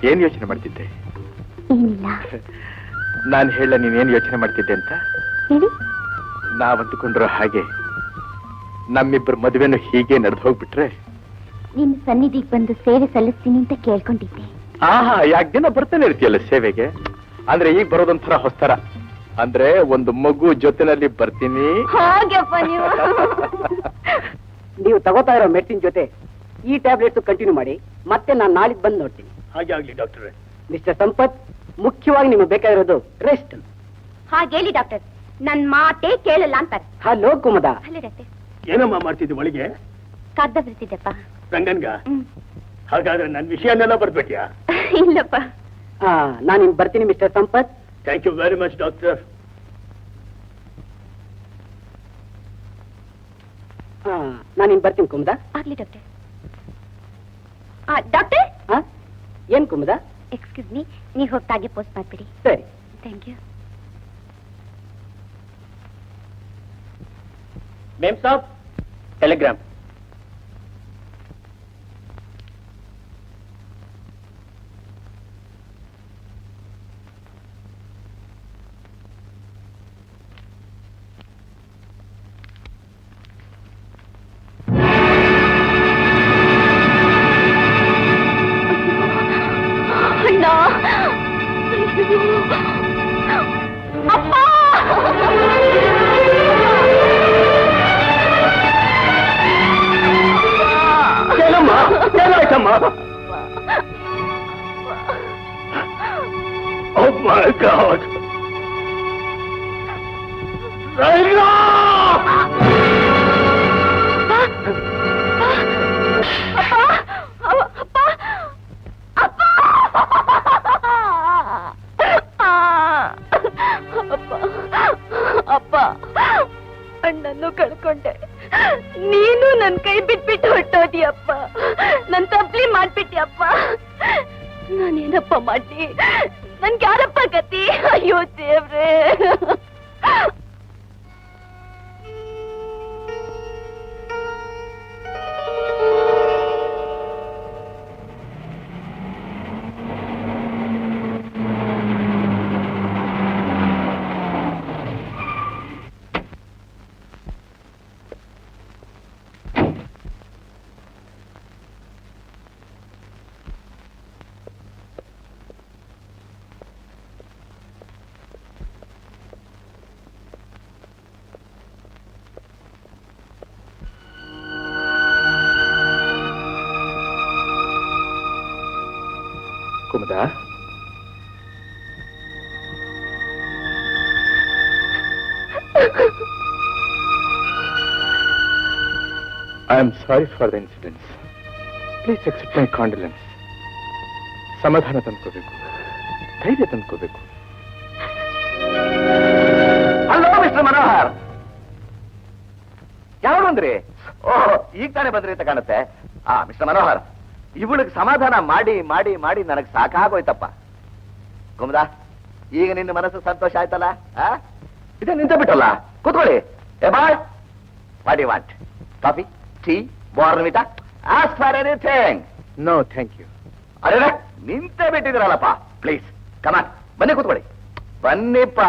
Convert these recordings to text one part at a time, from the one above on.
ಏನ್ ಯೋಚನೆ ಮಾಡ್ತಿದ್ದೆ? ಏನಿಲ್ಲ. ನಾನು ಹೇಳ ನೀನೇನ್ ಯೋಚನೆ ಮಾಡ್ತಿದ್ದೆ ಅಂತ? ಹೇಳಿ. ನಾವಂದುಕೊಂಡ್ರೋ ಹಾಗೆ ನಮ್ಮಿಬ್ಬರ ಮದುವೆನು ಹೀಗೆ ನಡೆದು ಹೋಗ್ಬಿಟ್ರೆ ನಿನ್ನ ಸನ್ನಿಧಿಗೆ ಬಂದು ಸೇವೆ ಸಲ್ಲಿಸ್ತೀನಿ ಅಂತ ಕೇಳ್ಕೊಂಡಿದ್ದೆ. ಆಹಾ, ಯಾಕೆ ದಿನ ಬರ್ತಾನೆ ಇರ್ತೀಯಲ್ಲ ಸೇವೆಗೆ? ಅಂದ್ರೆ ಈಗ ಬರೋದೊಂಥರ ಹೊಸ್ತರ. ಅಂದ್ರೆ ಒಂದು ಮಗು ಜೊತೆನಲ್ಲಿ ಬರ್ತೀನಿ. ಹಾಗೆಪ್ಪ ನೀವು ನೀವು ತಗೋತಾ ಇರೋ ಮೆಡಿಸಿನ್ ಜೊತೆ ಈ ಟ್ಯಾಬ್ಲೆಟ್ಸ್ ಕಂಟಿನ್ಯೂ ಮಾಡಿ, ಮತ್ತೆ ನಾನು ನಾಳಿದ್ದು ಬಂದು ನೋಡ್ತೀನಿ. ಹಾಗೆ ಆಗ್ಲಿ ಡಾಕ್ಟರ್. ಮಿಸ್ಟರ್ ಸಂಪತ್, ಮುಖ್ಯವಾಗಿ ನಿಮಗೆ ಬೇಕಾಗಿರೋದು ರೆಸ್ಟ್. ಹಾಗೇಳಿ ಡಾಕ್ಟರ್, ನನ್ ಮಾತೇ ಕೇಳಲ್ಲ ಅಂತಾರೆ. ಹಲೋ ಕುಮದ. ಅಲ್ಲೇ ಡಾಕ್ಟರ್. ಏನಮ್ಮ ಮಾಡ್ತಿದ್ದೆ ಒಳಗೆ? ಕಾಗ್ದ ಬರ್ತಿದ್ದೆಪ್ಪ. ರಂಗನ್ಗ? ಹಾಗಾದ್ರೆ ನನ್ನ ವಿಷಯನೆಲ್ಲ ಬರ್ಬೇಕ್ಯಾ? ಇಲ್ಲಪ್ಪ. ನಾನು ಬರ್ತೀನಿ mister Sampath. Thank you very much doctor. ನಾನು ಬರ್ತೀನಿ ಕುಮದ. ಆಗ್ಲಿ ಡಾಕ್ಟರ್. ಡಾಕ್ಟರ್, ಏನ್ ಕುಮದ? ಎಕ್ಸ್ಕ್ಯೂಸ್ ಮೀ, ನೀವು ಹೋಗ್ತಾಗೆ ಪೋಸ್ಟ್ ಮಾಡ್ಬಿಡಿ. ಸರಿ. Thank you. ಮೇಮ್ ಸಾಬ್, Telegram. Oh my God! Raila! ಅಪ್ಪ, ಅಣ್ಣನ್ನು ಕಳ್ಕೊಂಡೆ. ನೀನು ನನ್ ಕೈ ಬಿಟ್ಬಿಟ್ಟು ಹೊಟ್ಟೋದಿಯಪ್ಪ. ನನ್ ತಪ್ಪಲಿ ಮಾಡ್ಬಿಟ್ಟಿಯಪ್ಪ. ನಾನೇನಪ್ಪ ಮಾಡಿ? ನನ್ಗೆ ಯಾರಪ್ಪ ಗತಿ? ಅಯ್ಯೋ ದೇವ್ರೇ. ಕುಮದ, I am sorry for the incidents. Please accept my condolence. ಸಮಾಧಾನ ತಂದ್ಕೋಬೇಕು, ಧೈರ್ಯ ತಂದ್ಕೋಬೇಕು. ಹಲೋ ಮಿಸ್ಟರ್ ಮನೋಹರ್, ಯಾರು ಬಂದ್ರಿ? ಓಹ್, ಈಗ ತಾನೇ ಬಂದ್ರಿ ಅಂತ ಕಾಣುತ್ತೆ. ಮಿಸ್ಟರ್ ಮನೋಹರ್, ಇವಳಿಗೆ ಸಮಾಧಾನ ಮಾಡಿ ಮಾಡಿ ಮಾಡಿ ನನಗೆ ಸಾಕಾಗೋಯ್ತಪ್ಪ. ಕುಮದ, ಈಗ ನಿನ್ನ ಮನಸ್ಸು ಸಂತೋಷ ಆಯ್ತಲ್ಲ? ಇದೇ ನಿಂತ ಬಿಟ್ಟಲ್ಲ, ಕೂತ್ಕೊಳ್ಳಿ. Hey boy, what you want? Coffee, tea, Bournvita? Ask for anything. No thank you. ಅರೆ, ನಿಂತೇ ಬಿಟ್ಟಿದ್ದೀರಲ್ಲಪ್ಪ. ಪ್ಲೀಸ್ ಕಮಾನ್, ಬನ್ನಿ ಕೂತ್ಕೊಳ್ಳಿ. ಬನ್ನಿಪ್ಪ.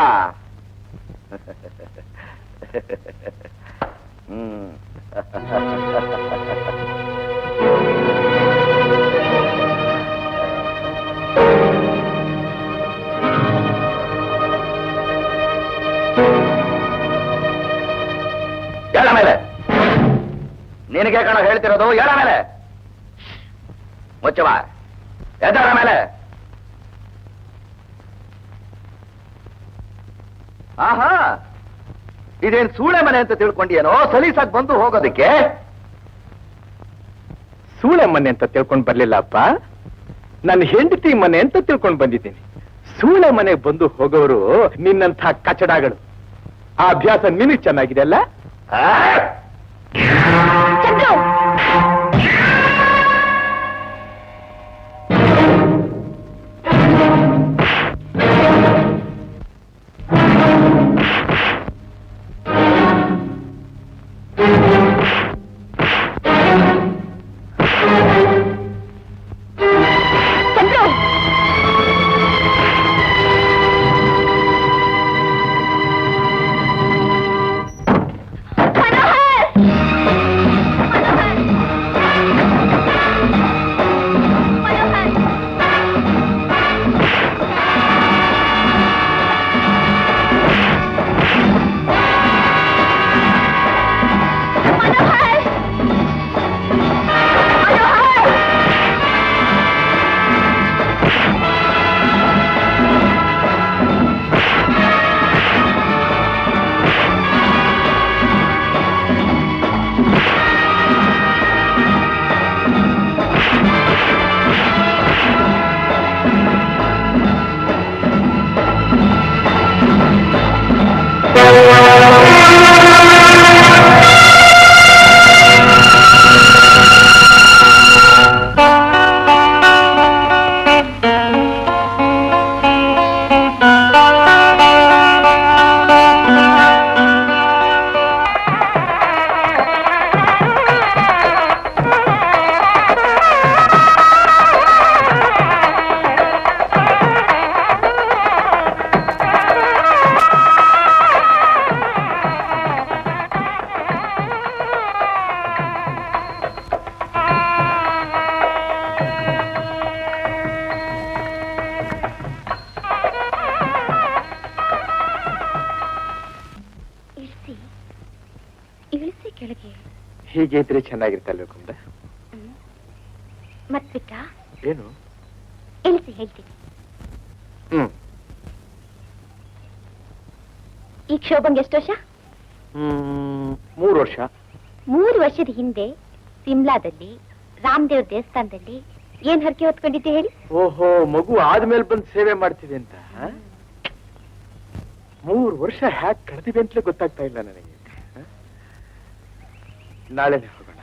ಎಳ ಮೇಲೆ ನಿನಗೆ ಕಣ ಹೇಳ್ತಿರೋದು. ಎಳ ಮೇಲೆ ಮುಚ್ಚವ. ಎದರ ಮೇಲೆ. ಆಹಾ, ಇದೇನ್ ಸೂಳೆ ಮನೆ ಅಂತ ತಿಳ್ಕೊಂಡಿಯೇನೋ? ಸಲೀಸಾಗಿ ಬಂದು ಹೋಗೋದಕ್ಕೆ. ಸೂಳೆ ಮನೆ ಅಂತ ತಿಳ್ಕೊಂಡು ಬರ್ಲಿಲ್ಲಪ್ಪ, ನನ್ನ ಹೆಂಡತಿ ಮನೆ ಅಂತ ತಿಳ್ಕೊಂಡು ಬಂದಿದ್ದೀನಿ. ಸೂಳೆ ಮನೆಗೆ ಬಂದು ಹೋಗೋರು ನಿನ್ನಂಥ ಕಚಡಗಳು. ಆ ಅಭ್ಯಾಸ ನಿನಗೆ ಚೆನ್ನಾಗಿದೆ ಅಲ್ಲ? ಹೀಗೆ ಇದ್ರೆ ಚೆನ್ನಾಗಿರ್ತಲ್ವ ಕುಂದ? ಮತ್ ಬಿಟ್ಟ ಏನು? ಎಲ್ಸಿ ಹೇಳ್ತೀನಿ. ಈಗ ಶೋಭಂಗ್ ಎಷ್ಟು ವರ್ಷ? 3 ವರ್ಷ. 3 ವರ್ಷದ ಹಿಂದೆ ಸಿಮ್ಲಾದಲ್ಲಿ ರಾಮದೇವ್ ದೇವಸ್ಥಾನದಲ್ಲಿ ಏನ್ ಹರಕೆ ಹೊತ್ಕೊಂಡಿದ್ದೆ ಹೇಳಿ? ಓಹೋ, ಮಗು ಆದ್ಮೇಲೆ ಬಂದು ಸೇವೆ ಮಾಡ್ತೀವಿ ಅಂತ. 3 ವರ್ಷ ಹ್ಯಾಕ್ ಕಳೆದಿವೆ ಅಂತಲೇ ಗೊತ್ತಾಗ್ತಾ ಇಲ್ಲ ನನಗೆ. ನಾಳೆನೆ ಹೋಗೋಣ.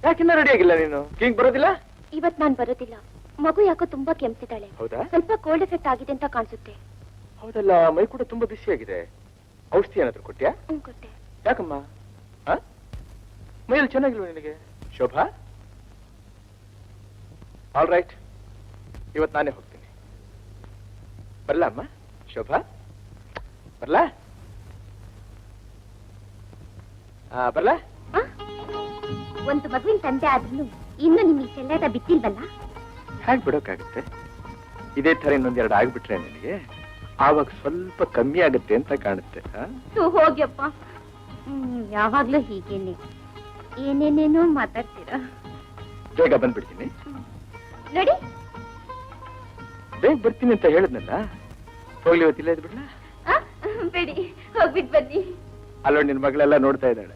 ಯಾಕಿನ್ನ ರೆಡಿ ಆಗಿಲ್ಲ ನೀನು? ಹಿಂಗ್ ಬರೋದಿಲ್ಲ? ಇವತ್ ನಾನ್ ಬರೋದಿಲ್ಲ. ಮಗು ಯಾಕೋ ತುಂಬಾ ಕೆಮ್ತಿದ್ದಾಳೆ. ಹೌದಾ? ಸ್ವಲ್ಪ ಕೋಲ್ಡ್ ಎಫೆಕ್ಟ್ ಆಗಿದೆ ಅಂತ ಕಾಣಿಸುತ್ತೆ. ಹೌದಲ್ಲ, ಮೈ ಕೂಡ ತುಂಬಾ ಬಿಸಿ ಆಗಿದೆ. ಔಷಧಿ ಏನಾದ್ರು ಕೊಟ್ಯಾ? ಕೊಟ್ಟೆ. ಯಾಕಮ್ಮ? ಮೈಯಲ್ಲಿ ಚೆನ್ನಾಗಿಲ್ವ ನಿನಗೆ? ಶೋಭಾ, ಆಲ್ ರೈಟ್, ಇವತ್ ನಾನೇ ಹೋಗ್ತೀನಿ. ಬರ್ಲಾ ಅಮ್ಮ? ಶೋಭಾ ಬರ್ಲಾ? ಬರ್ಲಾ? ಒಂದು ಮಗುವಿನ ತಂದೆ ಆದ್ರೂ ಇನ್ನು ನಿಮಗೆ ಚೆಲ್ಲಾಟ ಬಿಟ್ಟಿಲ್ವಲ್ಲ? ಹೇಗ್ ಬಿಡೋಕ್ಕಾಗುತ್ತೆ? ಇದೇ ತರ ಇನ್ನೊಂದೆರಡು ಆಗ್ಬಿಟ್ರೆ ನನಗೆ ಆವಾಗ ಸ್ವಲ್ಪ ಕಮ್ಮಿ ಆಗುತ್ತೆ ಅಂತ ಕಾಣುತ್ತೆ. ಹೋಗ್ಯಪ್ಪ, ಯಾವಾಗ್ಲೂ ಹೀಗೇನೆ ಏನೇನೇನೋ ಮಾತಾಡ್ತೀರಾ. ಬೇಗ ಬಂದ್ಬಿಡ್ತೀನಿ. ನೋಡಿ, ಬೇಗ ಬರ್ತೀನಿ ಅಂತ ಹೇಳಿದ್ನಲ್ಲ. ಹೋಗ್ಲಿ, ಇವತ್ತಿಲ್ಲ ಇದ್ ಬಿಡ್ಲಾ? ಬೇಡಿ, ಹೋಗ್ಬಿಟ್ ಬನ್ನಿ. ಅಲ್ಲೋ ನಿನ್ ಮಗಳೆಲ್ಲ ನೋಡ್ತಾ ಇದ್ದಾಳೆ.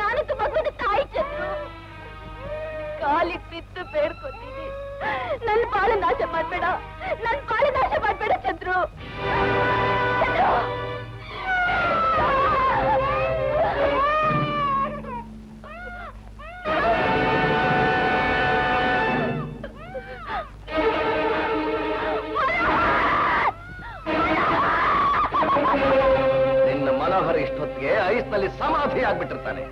ನಾನಂತೂ ಮಗುವಿನ ತಾಯಿ ಚಂದ್ರು. ಕಾಲಿಗೆ ಬಿದ್ದು ಬೇಡ್ಕೊತೀನಿ, ನನ್ ಬಾಳ ನಾಶ ಮಾಡ್ಬೇಡ, ನನ್ ಬಾಳ ನಾಶ ಮಾಡ್ಬೇಡ ಚಂದ್ರು. ಚಂದ್ರು! ನಿನ್ನ ಮನೋಹರ ಇಷ್ಟೊತ್ತಿಗೆ ಐಸ್ನಲ್ಲಿ ಸಮಾಧಿ ಆಗ್ಬಿಟ್ಟಿರ್ತಾನೆ.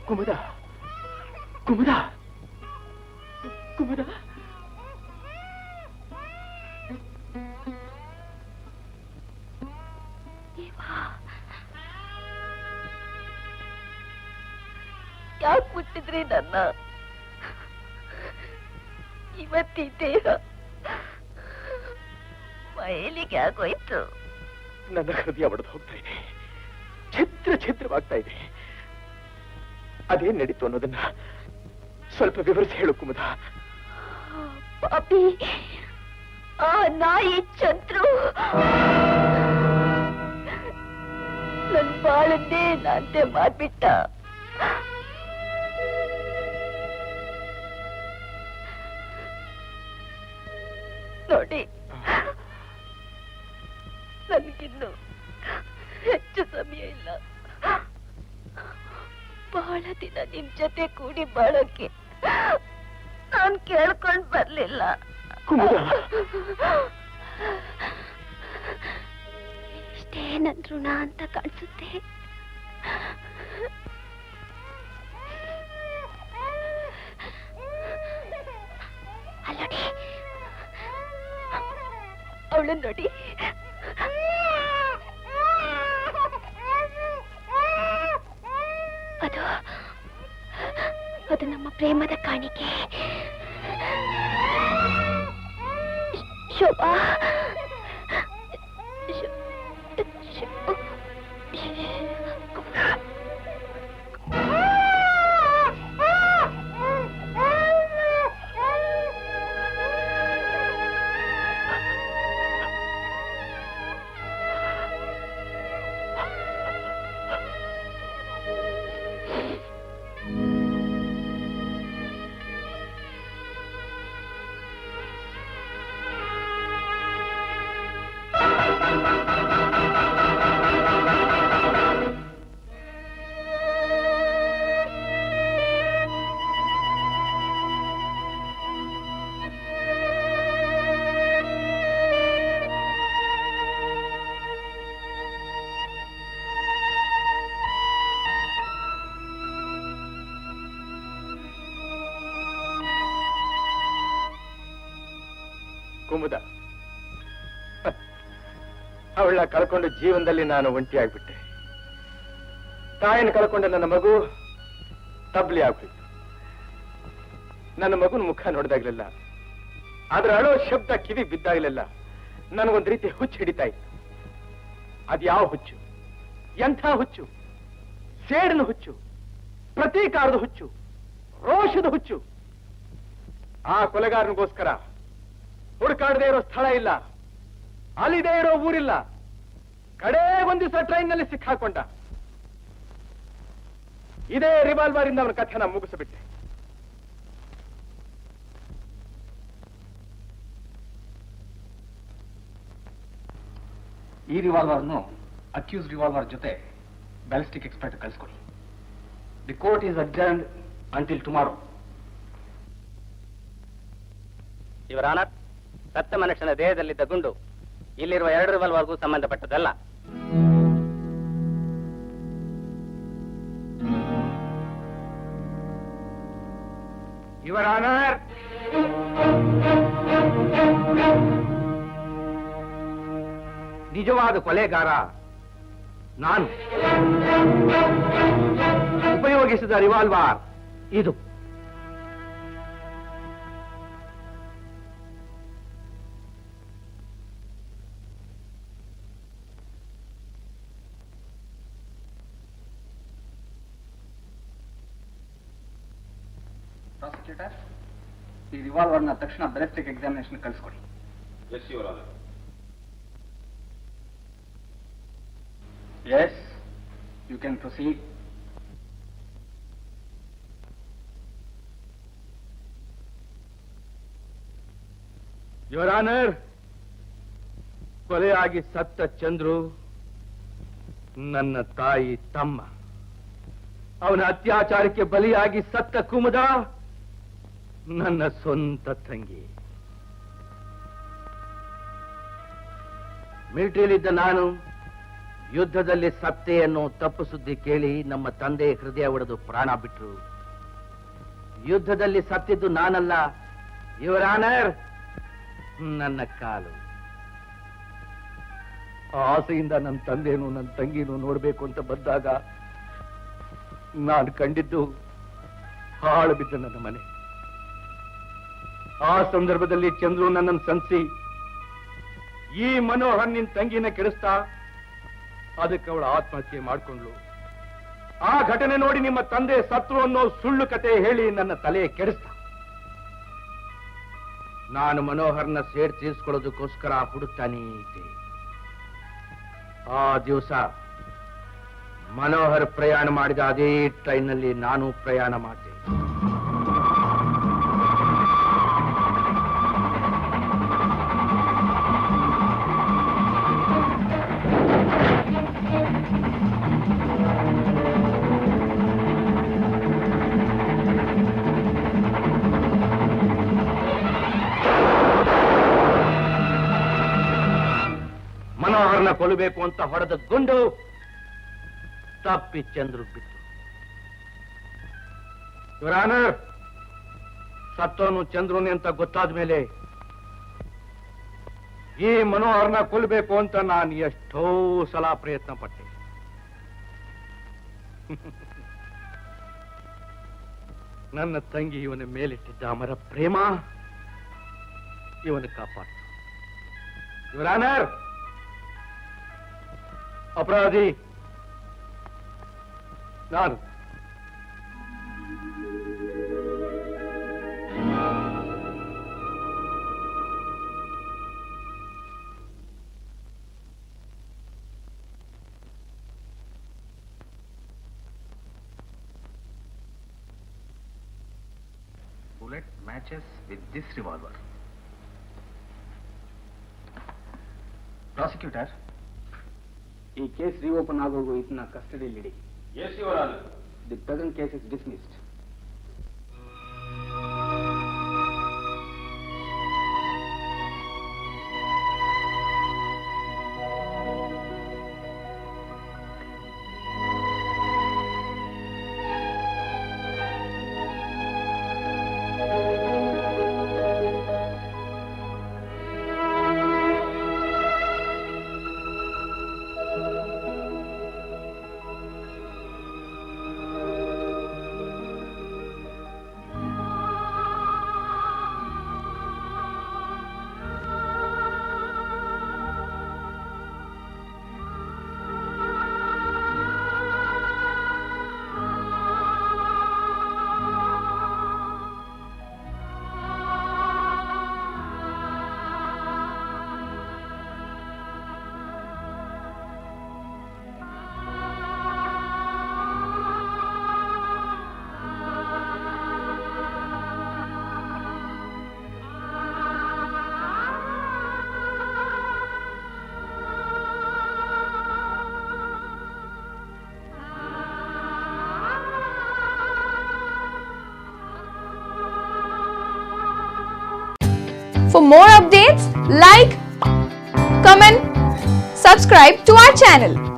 ಕುಮುದ, ಕುಮುದ, ಕುಮುದ. ಯಾಕೆ ಮುಟ್ಟಿದ್ರಿ ನನ್ನ? ಇವತ್ತಿ ದೇಹ ಮೈಲಿಗೆ ಆಗೋಯ್ತು. ನನ್ನ ಹೃದಯ ಒಡೆದು ಹೋಗ್ತಾ ಇದೆ, ಛಿದ್ರ ಛಿದ್ರವಾಗ್ತಾ ಇದೆ. ಅದೇನ್ ನಡೀತು ಅನ್ನೋದನ್ನ ಸ್ವಲ್ಪ ವಿವರಿಸಿ ಹೇಳು ಕುಮುದ. ಪಾಪಿ, ಆ ನಾಯಿ ಚಂದ್ರು ನನ್ ಬಾಳನ್ನೇ ನಾಂತೆ ಮಾಡ್ಬಿಟ್ಟ. ನೋಡಿ, ನನ್ಗಿನ್ನು ಹೆಚ್ಚು ಸಮಯ ಇಲ್ಲ. ಬಹಳ ದಿನ ನಿಮ್ ಜೊತೆ ಕೂಡಿ ಬಾಳೋಕೆ ನಾನ್ ಕೇಳ್ಕೊಂಡ್ ಬರ್ಲಿಲ್ಲ. ಇಷ್ಟೇ ನನ್ ಋಣ ಅಂತ ಕಾಣಿಸುತ್ತೆ. ಅಲ್ಲೋಡಿ, ಅವಳು ನೋಡಿ. ಅದು ನಮ್ಮ ಪ್ರೇಮದ ಕಾಣಿಕೆ. ಶೋಭಾ, ಕುಮುದ, ಅವಳನ್ನ ಕಳ್ಕೊಂಡು ಜೀವನದಲ್ಲಿ ನಾನು ಒಂಟಿಯಾಗ್ಬಿಟ್ಟೆ. ತಾಯಿನ ಕಳ್ಕೊಂಡ ನನ್ನ ಮಗು ತಬ್ಲಿ ಆಗ್ಬಿಟ್ಟು. ನನ್ನ ಮಗುನ ಮುಖ ನೋಡಿದಾಗ್ಲಿಲ್ಲ, ಅದ್ರ ಅಳೋ ಶಬ್ದ ಕಿವಿ ಬಿದ್ದಾಗ್ಲಿಲ್ಲ ನನಗೊಂದ್ ರೀತಿ ಹುಚ್ಚು ಹಿಡಿತಾ ಇತ್ತು. ಅದ್ಯಾವ ಹುಚ್ಚು, ಎಂಥ ಹುಚ್ಚು? ಸೇಡಿನ ಹುಚ್ಚು, ಪ್ರತೀಕಾರದ ಹುಚ್ಚು, ರೋಷದ ಹುಚ್ಚು. ಆ ಕೊಲೆಗಾರನಿಗೋಸ್ಕರ ಹುಡುಕಾಡದೇ ಇರೋ ಸ್ಥಳ ಇಲ್ಲ, ಅಲ್ಲಿದೆ ಇರೋ ಊರಿಲ್ಲ. ಕಡೆ ಒಂದ್ ದಿವಸ ಟ್ರೈನ್ ನಲ್ಲಿ ಸಿಕ್ಕಾಕೊಂಡ. ಇದೇ ರಿವಾಲ್ವರ್ ಇಂದ ಅವನ ಕಥೆನ ಮುಗಿಸಿಬಿಟ್ಟೆ. ಈ ರಿವಾಲ್ವರ್ನು ಅಕ್ಯೂಸ್ ರಿವಾಲ್ವರ್ ಜೊತೆ ಬ್ಯಾಲಿಸ್ಟಿಕ್ ಎಕ್ಸ್ಪರ್ಟ್ ಕಳಿಸ್ಕೊಡಿ. The court is adjourned until tomorrow. Your honour, ಸತ್ತ ಮನುಷ್ಯನ ದೇಹದಲ್ಲಿದ್ದ ಗುಂಡು ಇಲ್ಲಿರುವ 2 ರಿವಾಲ್ವರ್ಗೂ ಸಂಬಂಧಪಟ್ಟದಲ್ಲ. ಯುವರ್ ಆನರ್, ನಿಜವಾದ ಕೊಲೆಗಾರ ನಾನು. ಉಪಯೋಗಿಸಿದ ರಿವಾಲ್ವರ್ ಇದು. ಪ್ರಾಸಿಕ್ಯೂಟರ್, ಈ ರಿವಾಲ್ವರ್ನ ತಕ್ಷಣ ಬ್ಯಾಲಿಸ್ಟಿಕ್ ಎಕ್ಸಾಮಿನೇಷನ್ ಕಳಿಸ್ಕೊಡಿ. Yes your honour. Yes, you can proceed. Your honour, ಕೊಲೆಯಾಗಿ ಸತ್ತ ಚಂದ್ರು ನನ್ನ ತಾಯಿ ತಮ್ಮ. ಅವನ ಅತ್ಯಾಚಾರಕ್ಕೆ ಬಲಿಯಾಗಿ ಸತ್ತ ಕುಮುದ ನನ್ನ ಸ್ವಂತ ತಂಗಿ. ಮಿಲಿಟರಿಯಲ್ಲಿದ್ದ ನಾನು ಯುದ್ಧದಲ್ಲಿ ಸತ್ತೆ ಅನ್ನೋ ತಪ್ಪು ಸುದ್ದಿ ಕೇಳಿ ನಮ್ಮ ತಂದೆ ಹೃದಯ ಒಡೆದು ಪ್ರಾಣ ಬಿಟ್ರು. ಯುದ್ಧದಲ್ಲಿ ಸತ್ತಿದ್ದು ನಾನಲ್ಲ, ಯುವರ್ ಆನರ್, ನನ್ನ ಕಾಲು. ಆ ಆಸೆಯಿಂದ ನನ್ನ ತಂದೆನೂ ನನ್ನ ತಂಗಿನೂ ನೋಡ್ಬೇಕು ಅಂತ ಬಂದಾಗ ನಾನು ಕಂಡಿದ್ದು ಹಾಳು ಬಿದ್ದ ನನ್ನ ಮನೆ. ಆ ಸಂದರ್ಭದಲ್ಲಿ ಚಂದ್ರು ನನ್ನನ್ನು ಸಂಸಿ, ಈ ಮನೋಹರ್ ನಿನ್ ತಂಗಿನ ಕೆಡಿಸ್ತಾ, ಅದಕ್ಕೆ ಅವಳ ಆತ್ಮಹತ್ಯೆ ಮಾಡಿಕೊಂಡ್ಲು. ಆ ಘಟನೆ ನೋಡಿ ನಿಮ್ಮ ತಂದೆ ಸತ್ರು ಅನ್ನೋ ಸುಳ್ಳು ಕತೆ ಹೇಳಿ ನನ್ನ ತಲೆ ಕೆಡಿಸ್ತ. ನಾನು ಮನೋಹರ್ನ ಸೇಡ್ ತೀರಿಸ್ಕೊಳ್ಳೋದಕ್ಕೋಸ್ಕರ ಹುಡುಕ್ತಾನೇ ಇದ್ದೆ. ಆ ದಿವಸ ಮನೋಹರ್ ಪ್ರಯಾಣ ಮಾಡಿದ ಅದೇ ಟ್ರೈನ್ನಲ್ಲಿ ನಾನು ಪ್ರಯಾಣ ಮಾಡಿದೆ. ಮನೋಹರ್ನ ಕೊಲ್ಲಬೇಕು ಅಂತ ಹೊಡೆದ ಗುಂಡು ತಪ್ಪಿ ಚಂದ್ರು ಬಿತ್ತು. ಯುವರ್ ಆನರ್, ಸತ್ತೋನು ಚಂದ್ರುನಿ ಅಂತ ಗೊತ್ತಾದ ಮೇಲೆ ಈ ಮನೋಹರ್ನ ಕೊಲ್ಲಬೇಕು ಅಂತ ನಾನು ಎಷ್ಟೋ ಸಲ ಪ್ರಯತ್ನ ಪಟ್ಟೆ. ನನ್ನ ತಂಗಿ ಇವನ ಮೇಲಿಟ್ಟಿದ್ದ ಅಮರ ಪ್ರೇಮ ಇವನ ಕಾಪಾಡ. ಯುವರ್ ಆನರ್, ಅಪರಾಧಿ ನಾನು. Bullet matches with this revolver. Prosecutor, ಈ ಕೇಸ್ ರಿಓಪನ್ ಆಗೋಗು ಇದನ್ನ ಕಸ್ಟಡಿಯಲ್ಲಿಡಿ. Yes your honour. The present case is dismissed. For more updates, like, comment, subscribe to our channel.